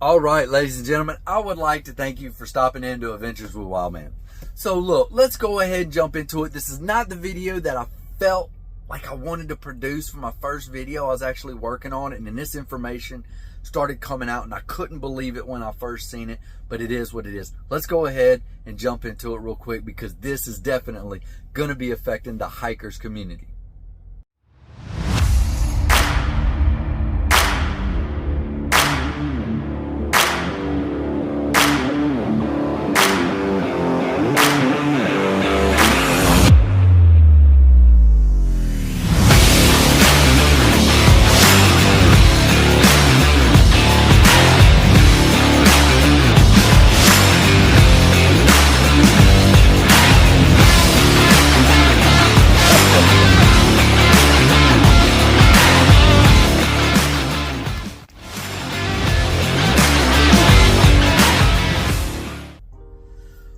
All right, ladies and gentlemen, I would like to thank you for stopping into Adventures with Wildman. So look, let's go ahead and jump into it. This is not the video that I felt like I wanted to produce for my first video. I was actually working on it, and then this information started coming out, and I couldn't believe it when I first seen it, but it is what it is. Let's go ahead and jump into it real quick, because this is definitely going to be affecting the hikers community.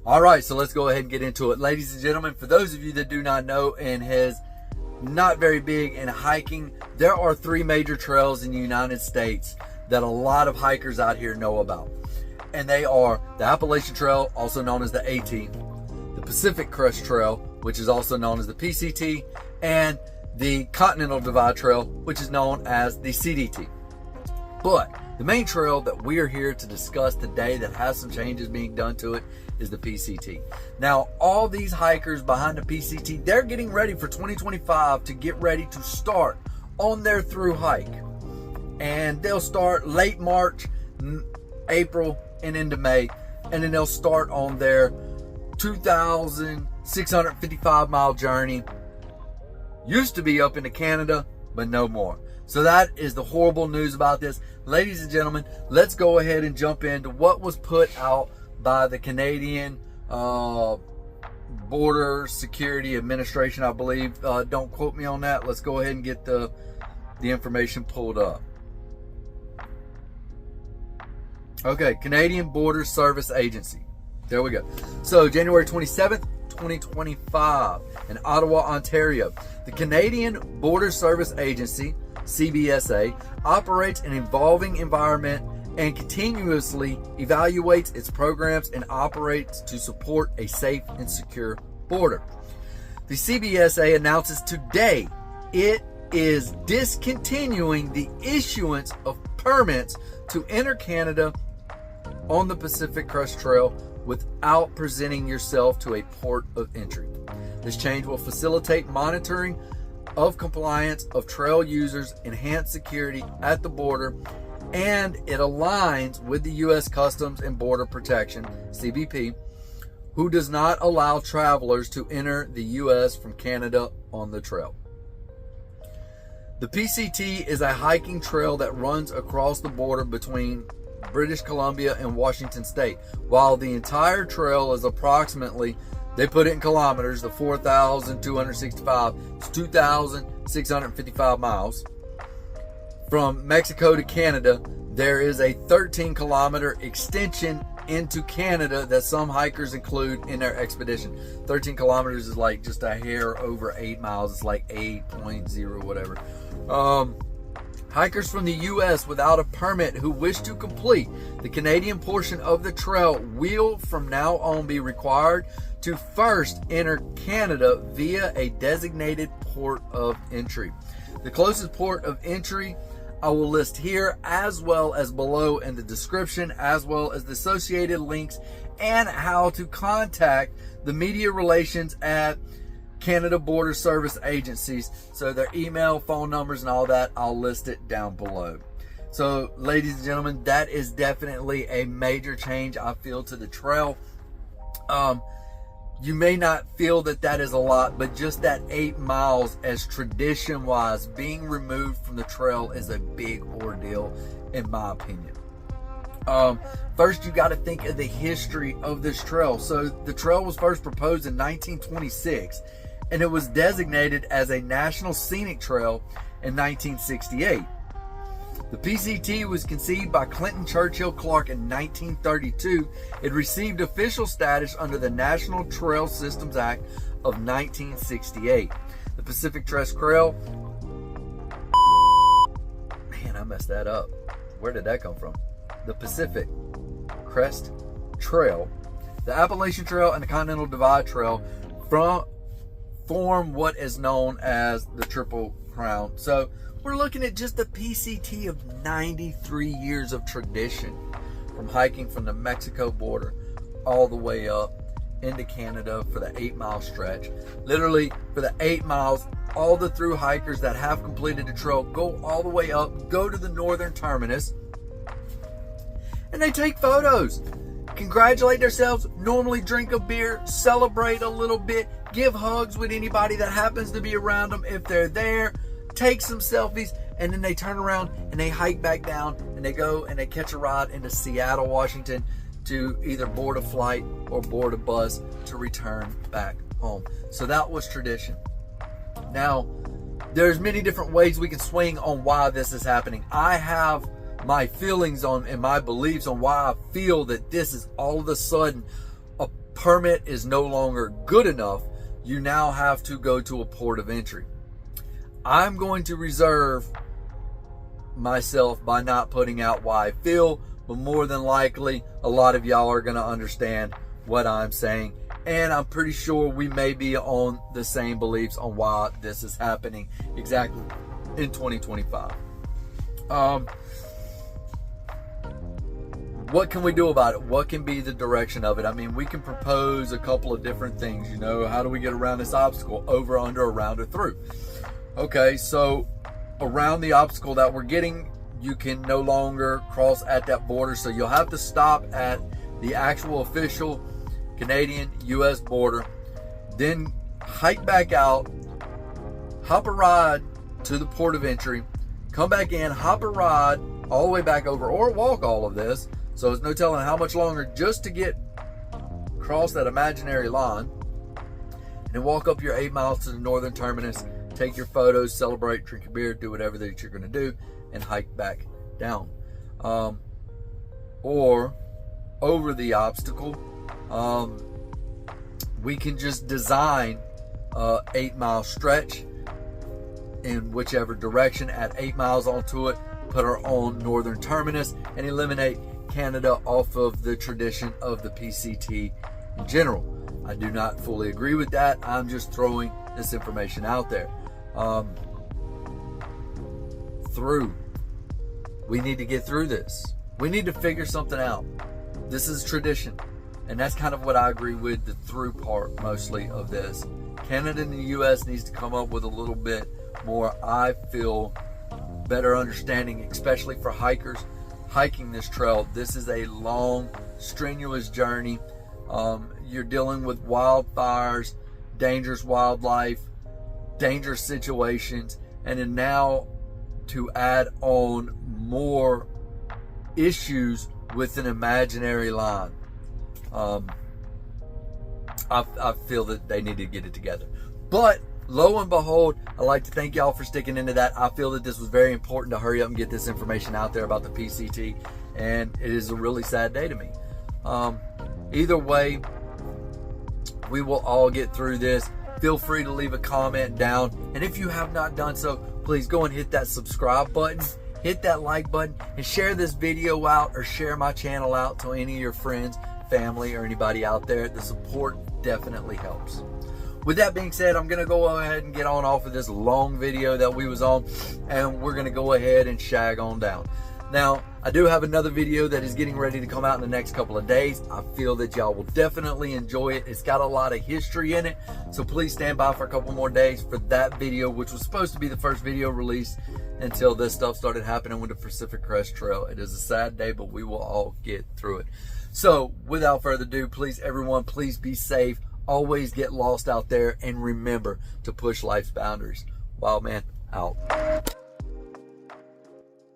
All right, so let's go ahead and get into it. Ladies and gentlemen, for those of you that do not know and has not very big in hiking, there are three major trails in the United States that a lot of hikers out here know about. And they are the Appalachian Trail, also known as the AT, the Pacific Crest Trail, which is also known as the PCT, and the Continental Divide Trail, which is known as the CDT. But the main trail that we're here to discuss today that has some changes being done to it is the PCT. Now, all these hikers behind the PCT, they're getting ready for 2025 to get ready to start on their through hike. And they'll start late March, April, and into May. And then they'll start on their 2,655 mile journey. Used to be up into Canada, but no more. So that is the horrible news about this. Ladies and gentlemen, let's go ahead and jump into what was put out by the Canadian Border Security Administration, I believe. Don't quote me on that. Let's go ahead and get the information pulled up. Okay, Canadian Border Service Agency. There we go. So January 27th, 2025 in Ottawa, Ontario. The Canadian Border Service Agency, CBSA, operates an evolving environment and continuously evaluates its programs and operates to support a safe and secure border. The CBSA announces today it is discontinuing the issuance of permits to enter Canada on the Pacific Crest Trail without presenting yourself to a port of entry. This change will facilitate monitoring of compliance of trail users, enhance security at the border, and it aligns with the U.S. Customs and Border Protection, CBP, who does not allow travelers to enter the U.S. from Canada on the trail. The PCT is a hiking trail that runs across the border between British Columbia and Washington State. While the entire trail is approximately, they put it in kilometers, the 4,265, it's 2,655 miles. From Mexico to Canada, there is a 13-kilometer extension into Canada that some hikers include in their expedition. 13 kilometers is like just a hair over 8 miles. It's like 8.0 whatever. Hikers from the U.S. without a permit who wish to complete the Canadian portion of the trail will from now on be required to first enter Canada via a designated port of entry. The closest port of entry I will list here as well as below in the description, as well as the associated links and how to contact the media relations at Canada Border Service Agencies. So their email, phone numbers, and all that, I'll list it down below. So ladies and gentlemen, that is definitely a major change I feel to the trail. You may not feel that that is a lot, but just that 8 miles as tradition wise being removed from the trail is a big ordeal in my opinion. First, you got to think of the history of this trail. So the trail was first proposed in 1926 and it was designated as a National Scenic Trail in 1968. The PCT was conceived by Clinton Churchill Clark in 1932. It received official status under the National Trail Systems Act of 1968. The Pacific Crest Trail, man, I messed that up. Where did that come from? the Pacific Crest Trail, the Appalachian Trail and the Continental Divide Trail form what is known as the Triple Crown. So we're looking at just a PCT of 93 years of tradition, from hiking from the Mexico border all the way up into Canada for the 8-mile stretch. Literally, for the 8 miles, all the through hikers that have completed the trail go all the way up, go to the northern terminus, and they take photos, congratulate themselves, normally drink a beer, celebrate a little bit, give hugs with anybody that happens to be around them if they're there, take some selfies, and then they turn around and they hike back down and they go and they catch a ride into Seattle, Washington, to either board a flight or board a bus to return back home. So that was tradition. Now, there's many different ways we can swing on why this is happening. I have my feelings on and my beliefs on why I feel that this is all of a sudden a permit is no longer good enough. You now have to go to a port of entry. I'm going to reserve myself by not putting out why I feel, but more than likely a lot of y'all are going to understand what I'm saying, and I'm pretty sure we may be on the same beliefs on why this is happening exactly in 2025. What can we do about it? What can be the direction of it? I mean, we can propose a couple of different things. You know, how do we get around this obstacle? Over, under, around, or through. Okay, so around the obstacle that we're getting, you can no longer cross at that border. So you'll have to stop at the actual official Canadian-US border, then hike back out, hop a ride to the port of entry, come back in, hop a ride all the way back over, or walk all of this. So there's no telling how much longer just to get across that imaginary line, and then walk up your 8 miles to the northern terminus, take your photos, celebrate, drink your beer, do whatever that you're going to do, and hike back down. Or over the obstacle, we can just design a 8-mile stretch in whichever direction, add 8 miles onto it, put our own northern terminus, and eliminate Canada off of the tradition of the PCT in general. I do not fully agree with that. I'm just throwing this information out there. We need to get through this. We need to figure something out. This is tradition, and that's kind of what I agree with, the through part mostly of this. Canada and the US needs to come up with a little bit more, I feel, better understanding, especially for hikers hiking this trail. This is a long, strenuous journey. You're dealing with wildfires, dangerous wildlife, dangerous situations, and then now to add on more issues with an imaginary line. I feel that they need to get it together. But lo and behold, I'd like to thank y'all for sticking into that. I feel that this was very important to hurry up and get this information out there about the PCT, and it is a really sad day to me. Either way, we will all get through this. Feel free to leave a comment down, and if you have not done so, please go and hit that subscribe button, hit that like button, and share this video out or share my channel out to any of your friends, family, or anybody out there. The support definitely helps. With that being said, I'm going to go ahead and get on off of this long video that we was on, and we're going to go ahead and shag on down. Now, I do have another video that is getting ready to come out in the next couple of days. I feel that y'all will definitely enjoy it. It's got a lot of history in it, so please stand by for a couple more days for that video, which was supposed to be the first video released until this stuff started happening with the Pacific Crest Trail. It is a sad day, but we will all get through it. So, without further ado, please, everyone, please be safe. Always get lost out there, and remember to push life's boundaries. Wild Man out.